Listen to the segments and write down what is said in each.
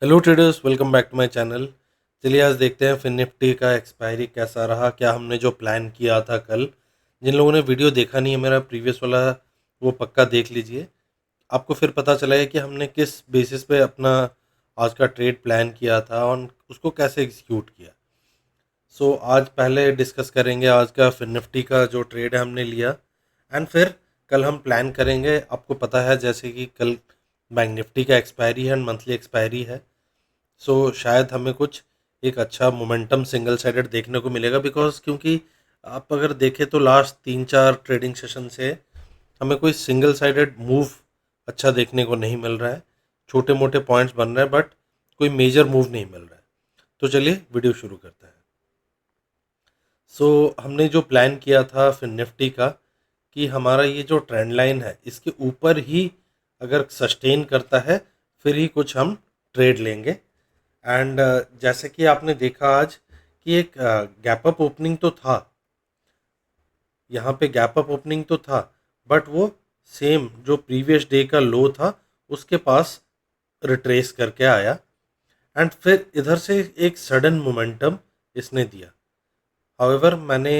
Hello traders, welcome back to my channel. चलिए आज देखते हैं फिन निफ्टी का एक्सपायरी कैसा रहा। क्या हमने जो प्लान किया था कल, जिन लोगों ने वीडियो देखा नहीं है मेरा प्रीवियस वाला, वो पक्का देख लीजिए। आपको फिर पता चलेगा कि हमने किस बेसिस पे अपना आज का ट्रेड प्लान किया था और उसको कैसे एग्जीक्यूट किया। आज पहले डिस्कस करेंगे आज का फिन निफ्टी का जो ट्रेड है हमने लिया, एंड फिर कल हम प्लान करेंगे। आपको पता है जैसे कि कल बैंक निफ्टी का एक्सपायरी है एंड मंथली एक्सपायरी है। शायद हमें कुछ एक अच्छा मोमेंटम सिंगल साइडेड देखने को मिलेगा, बिकॉज क्योंकि आप अगर देखें तो लास्ट 3-4 ट्रेडिंग सेशन से हमें कोई सिंगल साइडेड मूव अच्छा देखने को नहीं मिल रहा है। छोटे मोटे पॉइंट्स बन रहे हैं बट कोई मेजर मूव नहीं मिल रहा है। तो चलिए वीडियो शुरू करते हैं। हमने जो प्लान किया था फिर निफ्टी का कि हमारा ये जो ट्रेंड लाइन है इसके ऊपर ही अगर सस्टेन करता है फिर ही कुछ हम ट्रेड लेंगे। एंड जैसे कि आपने देखा आज कि एक गैप अप ओपनिंग तो था, यहाँ पे गैप अप ओपनिंग तो था, बट वो सेम जो प्रीवियस डे का लो था उसके पास रिट्रेस करके आया एंड फिर इधर से एक सडन मोमेंटम इसने दिया। हाउएवर मैंने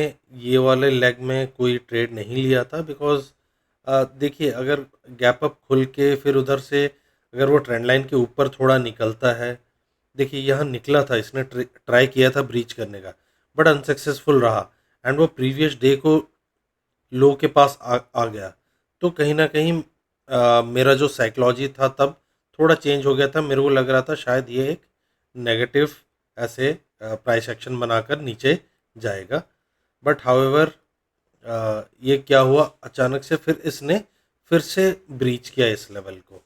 ये वाले लेग में कोई ट्रेड नहीं लिया था, बिकॉज देखिए अगर गैप अप खुल के फिर उधर से अगर वो ट्रेंड लाइन के ऊपर थोड़ा निकलता है, देखिए यहाँ निकला था, इसने ट्राई किया था ब्रीच करने का बट अनसक्सेसफुल रहा एंड वो प्रीवियस डे को लो के पास आ गया। तो कहीं ना कहीं मेरा जो साइकोलॉजी था तब थोड़ा चेंज हो गया था। मेरे को लग रहा था शायद ये एक नेगेटिव ऐसे प्राइस एक्शन बनाकर नीचे जाएगा, बट हाउएवर ये क्या हुआ, अचानक से फिर इसने फिर से ब्रीच किया इस लेवल को।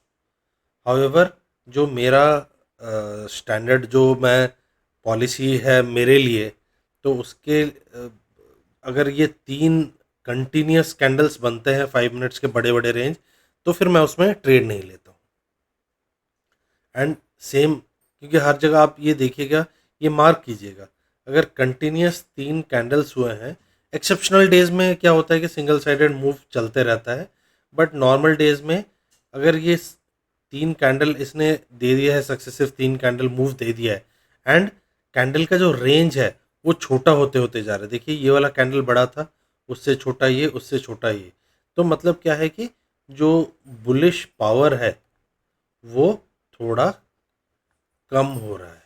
हाउएवर जो मेरा स्टैंडर्ड जो मैं पॉलिसी है मेरे लिए, तो उसके अगर ये 3 कंटिन्यूस कैंडल्स बनते हैं 5 मिनट्स के बड़े बड़े रेंज, तो फिर मैं उसमें ट्रेड नहीं लेता हूँ। एंड सेम क्योंकि हर जगह आप ये देखिएगा, ये मार्क कीजिएगा, अगर कंटिन्यूस 3 कैंडल्स हुए हैं, एक्सेप्शनल डेज में क्या होता है कि सिंगल साइडेड मूव चलते रहता है, बट नॉर्मल डेज में अगर ये 3 कैंडल इसने दे दिया है, सक्सेसिव 3 कैंडल मूव दे दिया है, एंड कैंडल का जो रेंज है वो छोटा होते होते जा रहा है। देखिए ये वाला कैंडल बड़ा था, उससे छोटा ये, उससे छोटा ये, तो मतलब क्या है कि जो बुलिश पावर है वो थोड़ा कम हो रहा है।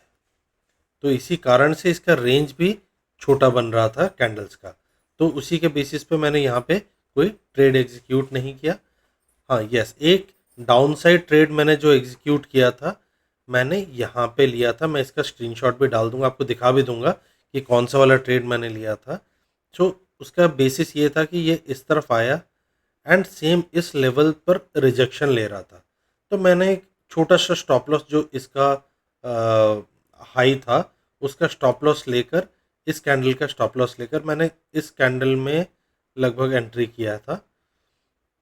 तो इसी कारण से इसका रेंज भी छोटा बन रहा था कैंडल्स का। तो उसी के बेसिस पे मैंने यहाँ पे कोई ट्रेड एग्जीक्यूट नहीं किया। हाँ यस, एक डाउनसाइड ट्रेड मैंने जो एग्जीक्यूट किया था, मैंने यहाँ पे लिया था। मैं इसका स्क्रीनशॉट भी डाल दूंगा, आपको दिखा भी दूंगा कि कौन सा वाला ट्रेड मैंने लिया था। उसका बेसिस ये था कि ये इस तरफ आया एंड सेम इस लेवल पर रिजेक्शन ले रहा था। तो मैंने एक छोटा सा स्टॉप लॉस जो इसका हाई था उसका स्टॉप लॉस लेकर, इस कैंडल का स्टॉप लॉस लेकर मैंने इस कैंडल में लगभग एंट्री किया था।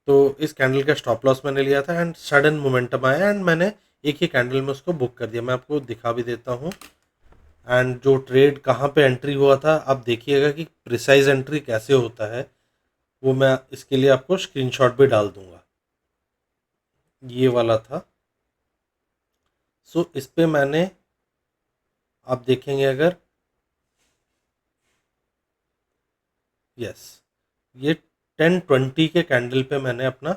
तो इस कैंडल का स्टॉप लॉस मैंने लिया था एंड सडन मोमेंटम आया एंड मैंने एक ही कैंडल में उसको बुक कर दिया। मैं आपको दिखा भी देता हूँ एंड जो ट्रेड कहाँ पे एंट्री हुआ था आप देखिएगा कि प्रिसाइज एंट्री कैसे होता है, वो मैं इसके लिए आपको स्क्रीनशॉट भी डाल दूंगा। ये वाला था। इस पे मैंने, आप देखेंगे अगर, यस, ये 10-20 के कैंडल पे मैंने अपना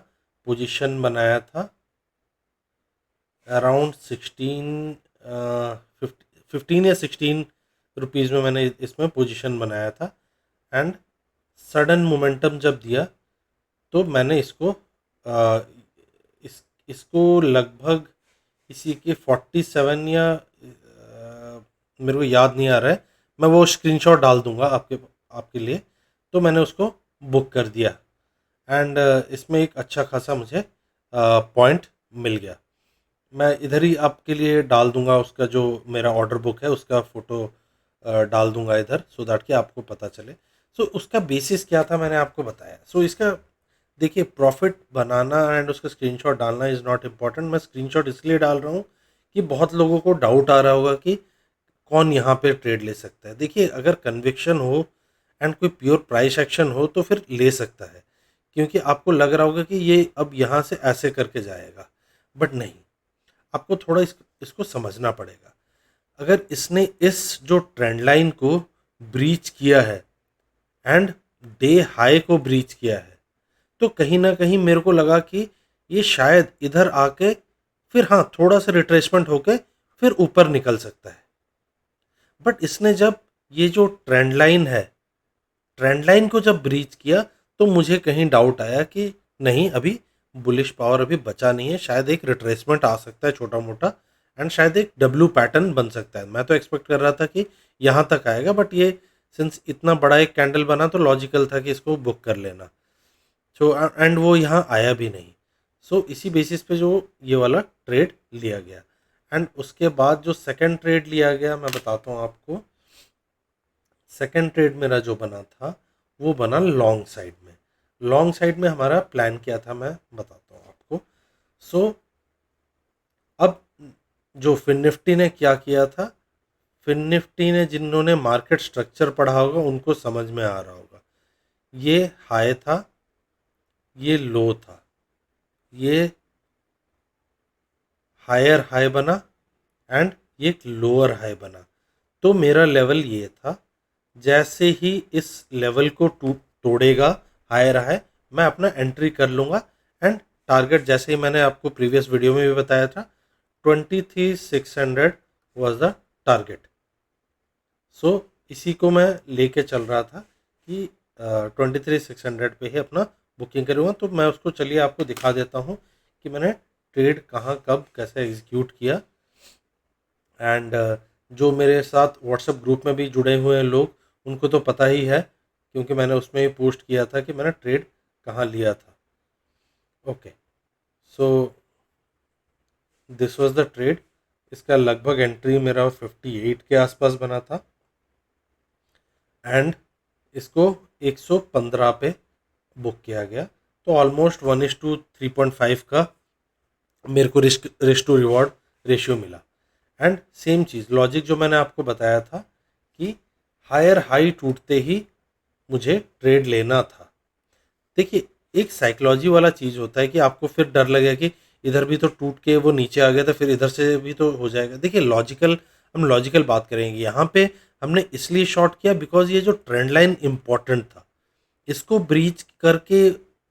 पोजीशन बनाया था। अराउंड 15 या 16 रुपीज़ में मैंने इसमें पोजीशन बनाया था एंड सडन मोमेंटम जब दिया तो मैंने इसको इसको लगभग इसी के 47 या मेरे को याद नहीं आ रहा है, मैं वो स्क्रीनशॉट डाल दूंगा आपके लिए। तो मैंने उसको बुक कर दिया एंड इसमें एक अच्छा खासा मुझे पॉइंट मिल गया। मैं इधर ही आपके लिए डाल दूंगा, उसका जो मेरा ऑर्डर बुक है उसका फ़ोटो डाल दूंगा इधर, सो दैट कि आपको पता चले। उसका बेसिस क्या था मैंने आपको बताया। इसका देखिए, प्रॉफिट बनाना एंड उसका स्क्रीनशॉट डालना इज़ नॉट इम्पॉर्टेंट। मैं स्क्रीनशॉट इसलिए डाल रहा हूँ कि बहुत लोगों को डाउट आ रहा होगा कि कौन यहाँ पे ट्रेड ले सकता है। देखिए अगर कन्विक्शन हो एंड कोई प्योर प्राइस एक्शन हो तो फिर ले सकता है, क्योंकि आपको लग रहा होगा कि ये अब यहाँ से ऐसे करके जाएगा, बट नहीं, आपको थोड़ा इसको समझना पड़ेगा। अगर इसने इस जो ट्रेंड लाइन को ब्रीच किया है एंड डे हाई को ब्रीच किया है, तो कहीं ना कहीं मेरे को लगा कि ये शायद इधर आके फिर हाँ थोड़ा सा रिट्रेसमेंट होके फिर ऊपर निकल सकता है। बट इसने जब ये जो ट्रेंड लाइन है, ट्रेंड लाइन को जब ब्रीच किया, तो मुझे कहीं डाउट आया कि नहीं, अभी बुलिश पावर अभी बचा नहीं है, शायद एक रिट्रेसमेंट आ सकता है छोटा मोटा एंड शायद एक डब्ल्यू पैटर्न बन सकता है। मैं तो एक्सपेक्ट कर रहा था कि यहाँ तक आएगा, बट ये सिंस इतना बड़ा एक कैंडल बना तो लॉजिकल था कि इसको बुक कर लेना। सो एंड वो यहाँ आया भी नहीं। सो इसी बेसिस पे जो ये वाला ट्रेड लिया गया। एंड उसके बाद जो सेकंड ट्रेड लिया गया मैं बताता हूँ आपको। सेकंड ट्रेड मेरा जो बना था वो बना लॉन्ग साइड में। लॉन्ग साइड में हमारा प्लान क्या था मैं बताता हूँ आपको। सो अब जो फिन निफ्टी ने क्या किया था, फिन निफ्टी ने, जिन्होंने मार्केट स्ट्रक्चर पढ़ा होगा उनको समझ में आ रहा होगा, ये हाई था, ये लो था, ये हायर हाई बना एंड ये एक लोअर हाई बना। तो मेरा लेवल ये था, जैसे ही इस लेवल को तोड़ेगा हायर हाई, मैं अपना एंट्री कर लूँगा एंड टारगेट जैसे ही मैंने आपको प्रीवियस वीडियो में भी बताया था 23,600 वाज द टारगेट। सो इसी को मैं लेके चल रहा था कि 23,600 पे ही अपना बुकिंग करूँगा। तो मैं उसको चलिए आपको दिखा देता हूँ कि मैंने ट्रेड कहाँ कब कैसे एग्जीक्यूट किया। एंड जो मेरे साथ व्हाट्सएप ग्रुप में भी जुड़े हुए हैं लोग, उनको तो पता ही है क्योंकि मैंने उसमें ही पोस्ट किया था कि मैंने ट्रेड कहाँ लिया था। Okay, so this was the trade. इसका लगभग एंट्री मेरा 58 के आसपास बना था एंड इसको 115 पे बुक किया गया। तो ऑलमोस्ट 1:3.5 का मेरे को रिस्क टू रिवॉर्ड रेशियो मिला। एंड सेम चीज़ लॉजिक जो मैंने आपको बताया था कि हायर हाई टूटते ही मुझे ट्रेड लेना था। देखिए, एक साइकोलॉजी वाला चीज़ होता है कि आपको फिर डर लगेगा कि इधर भी तो टूट के वो नीचे आ गया था, फिर इधर से भी तो हो जाएगा। देखिए हम लॉजिकल बात करेंगे यहाँ पे। हमने इसलिए शॉर्ट किया बिकॉज ये जो ट्रेंड लाइन इम्पॉर्टेंट था, इसको ब्रीच करके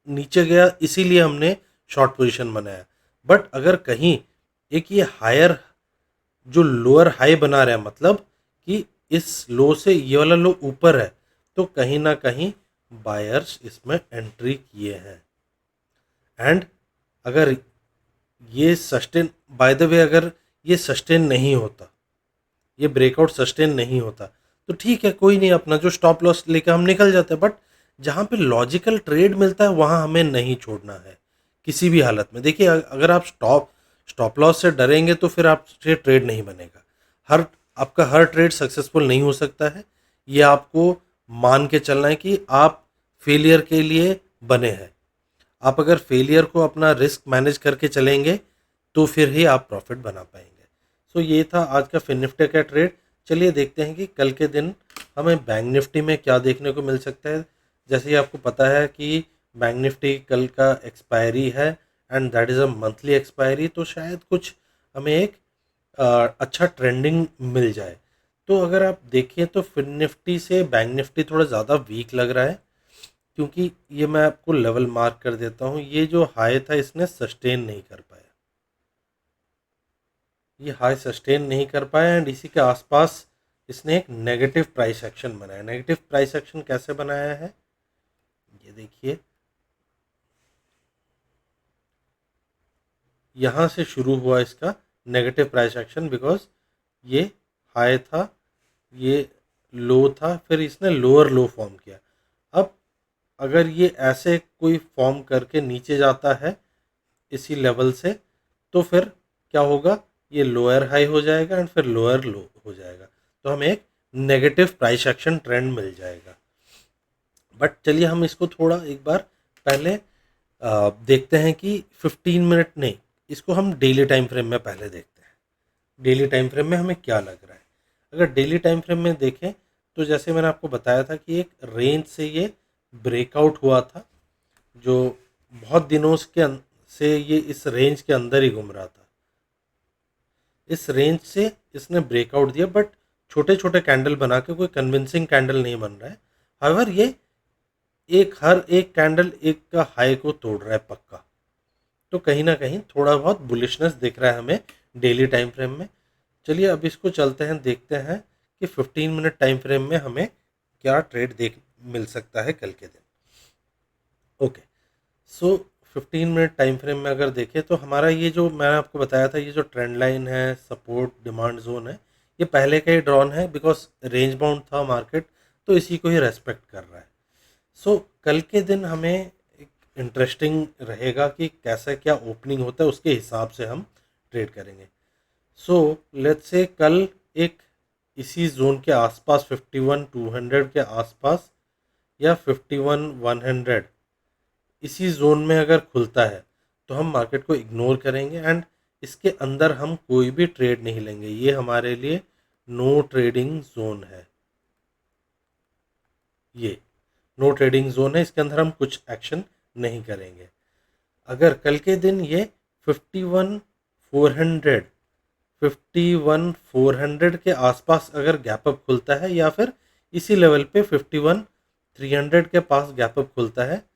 नीचे गया, इसीलिए हमने शॉर्ट पोजीशन बनाया। बट अगर कहीं एक ये हायर जो लोअर हाई बना रहा है, मतलब कि इस लो से ये वाला लो ऊपर है, तो कहीं ना कहीं बायर्स इसमें एंट्री किए हैं। एंड अगर ये सस्टेन, बाय द वे, अगर ये सस्टेन नहीं होता, ये ब्रेकआउट सस्टेन नहीं होता, तो ठीक है, कोई नहीं, अपना जो स्टॉप लॉस लेकर हम निकल जाते हैं। बट जहाँ पे लॉजिकल ट्रेड मिलता है वहाँ हमें नहीं छोड़ना है किसी भी हालत में। देखिए, अगर आप स्टॉप लॉस से डरेंगे तो फिर आपसे ट्रेड नहीं बनेगा। आपका हर ट्रेड सक्सेसफुल नहीं हो सकता है। ये आपको मान के चलना है कि आप फेलियर के लिए बने हैं। आप अगर फेलियर को अपना रिस्क मैनेज करके चलेंगे तो फिर ही आप प्रॉफिट बना पाएंगे। सो ये था आज का फिन निफ्टी का ट्रेड। चलिए देखते हैं कि कल के दिन हमें बैंक निफ्टी में क्या देखने को मिल सकता है। जैसे ही आपको पता है कि बैंक निफ्टी कल का एक्सपायरी है and that is a monthly expiry, तो शायद कुछ हमें एक अच्छा ट्रेंडिंग मिल जाए। तो अगर आप देखें तो फिन निफ्टी से बैंक निफ्टी थोड़ा ज़्यादा वीक लग रहा है, क्योंकि ये मैं आपको लेवल मार्क कर देता हूँ। ये जो हाई था इसने सस्टेन नहीं कर पाया, ये हाई सस्टेन नहीं कर पाया एंड इसी के आसपास इसने एक नेगेटिव प्राइस एक्शन बनाया। नेगेटिव प्राइस एक्शन कैसे बनाया है ये देखिए, यहाँ से शुरू हुआ इसका नेगेटिव प्राइस एक्शन, बिकॉज ये हाई था, ये लो था, फिर इसने लोअर लो फॉर्म किया। अब अगर ये ऐसे कोई फॉर्म करके नीचे जाता है इसी लेवल से, तो फिर क्या होगा, ये लोअर हाई हो जाएगा एंड फिर लोअर लो हो जाएगा, तो हमें एक नेगेटिव प्राइस एक्शन ट्रेंड मिल जाएगा। बट चलिए हम इसको थोड़ा एक बार पहले देखते हैं कि 15 मिनट नहीं, इसको हम डेली टाइम फ्रेम में पहले देखते हैं। डेली टाइम फ्रेम में हमें क्या लग रहा है। अगर डेली टाइम फ्रेम में देखें तो जैसे मैंने आपको बताया था कि एक रेंज से ये ब्रेकआउट हुआ था, जो बहुत दिनों से ये इस रेंज के अंदर ही घूम रहा था। इस रेंज से इसने ब्रेकआउट दिया, बट छोटे छोटे कैंडल बना के कोई कन्विंसिंग कैंडल नहीं बन रहा है। हाउएवर ये हर एक कैंडल एक का हाई को तोड़ रहा है पक्का, तो कहीं ना कहीं थोड़ा बहुत बुलिशनेस दिख रहा है हमें डेली टाइम फ्रेम में। चलिए अब इसको चलते हैं, देखते हैं कि 15 मिनट टाइम फ्रेम में हमें क्या ट्रेड देख मिल सकता है कल के दिन। ओके, सो 15 मिनट टाइम फ्रेम में अगर देखें तो हमारा ये जो मैंने आपको बताया था, ये जो ट्रेंड लाइन है, सपोर्ट डिमांड जोन है, ये पहले का ही ड्रॉन है, बिकॉज रेंज बाउंड था मार्केट, तो इसी को ही रेस्पेक्ट कर रहा है। सो कल के दिन हमें एक इंटरेस्टिंग रहेगा कि कैसा क्या ओपनिंग होता है, उसके हिसाब से हम ट्रेड करेंगे। सो लेट्स से कल एक इसी जोन के आसपास 51,200 के आसपास या 51,100 इसी जोन में अगर खुलता है तो हम मार्केट को इग्नोर करेंगे एंड इसके अंदर हम कोई भी ट्रेड नहीं लेंगे। ये हमारे लिए नो ट्रेडिंग जोन है, ये नो ट्रेडिंग जोन है, इसके अंदर हम कुछ एक्शन नहीं करेंगे। अगर कल के दिन ये 51,400 51,400 के आसपास अगर गैप अप खुलता है या फिर इसी लेवल पे 51,300 के पास गैप अप खुलता है,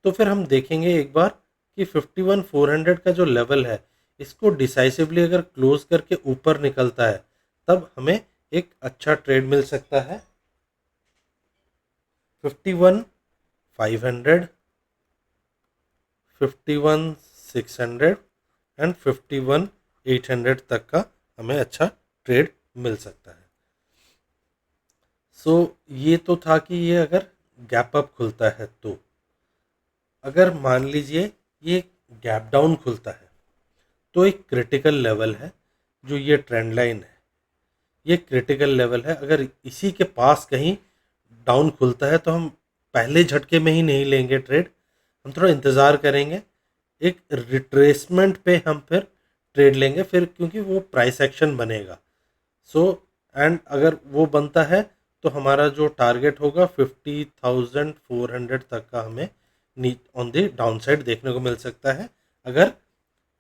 तो फिर हम देखेंगे एक बार कि 51,400 का जो लेवल है इसको डिसाइसिवली अगर क्लोज करके ऊपर निकलता है तब हमें एक अच्छा ट्रेड मिल सकता है। 51,500, 51,600 एंड 51,800 तक का हमें अच्छा ट्रेड मिल सकता है। सो ये तो था कि ये अगर गैप अप खुलता है तो। अगर मान लीजिए ये गैप डाउन खुलता है तो एक क्रिटिकल लेवल है जो ये ट्रेंड लाइन है, ये क्रिटिकल लेवल है। अगर इसी के पास कहीं डाउन खुलता है तो हम पहले झटके में ही नहीं लेंगे ट्रेड, हम थोड़ा इंतज़ार करेंगे, एक रिट्रेसमेंट पे हम फिर ट्रेड लेंगे फिर, क्योंकि वो प्राइस एक्शन बनेगा। सो एंड अगर वो बनता है तो हमारा जो टारगेट होगा 50,400 तक का हमें ऑन द डाउन साइड देखने को मिल सकता है, अगर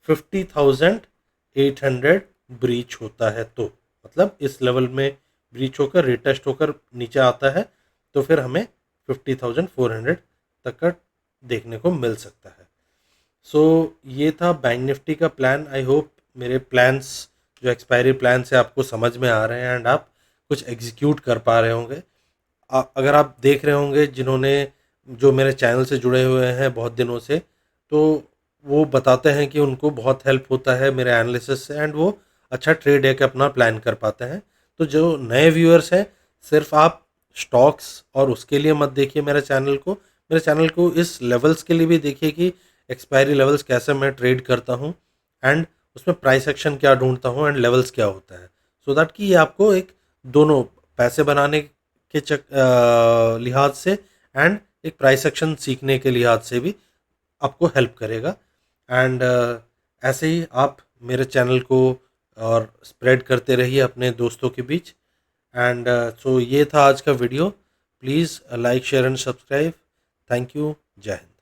50,800 ब्रीच होता है तो। मतलब इस लेवल में ब्रीच होकर रिटेस्ट होकर नीचे आता है तो फिर हमें 50,400 तक का देखने को मिल सकता है। सो ये था बैंक निफ्टी का प्लान। आई होप मेरे प्लान्स जो एक्सपायरी प्लान से आपको समझ में आ रहे हैं एंड आप कुछ एग्जीक्यूट कर पा रहे होंगे। अगर आप देख रहे होंगे जिन्होंने जो मेरे चैनल से जुड़े हुए हैं बहुत दिनों से, तो वो बताते हैं कि उनको बहुत हेल्प होता है मेरे एनालिसिस से एंड वो अच्छा ट्रेड एक अपना प्लान कर पाते हैं। तो जो नए व्यूअर्स हैं, सिर्फ आप स्टॉक्स और उसके लिए मत देखिए मेरे चैनल को इस लेवल्स के लिए भी देखिए कि एक्सपायरी लेवल्स कैसे मैं ट्रेड करता हूँ एंड उसमें प्राइस एक्शन क्या ढूंढता हूँ एंड लेवल्स क्या होता है, सो दैट कि ये आपको एक दोनों पैसे बनाने के लिहाज से एंड एक प्राइस एक्शन सीखने के लिहाज से भी आपको हेल्प करेगा। एंड ऐसे ही आप मेरे चैनल को और स्प्रेड करते रहिए अपने दोस्तों के बीच। एंड सो ये था आज का video. Please like share and subscribe. Thank you. जय हिंद।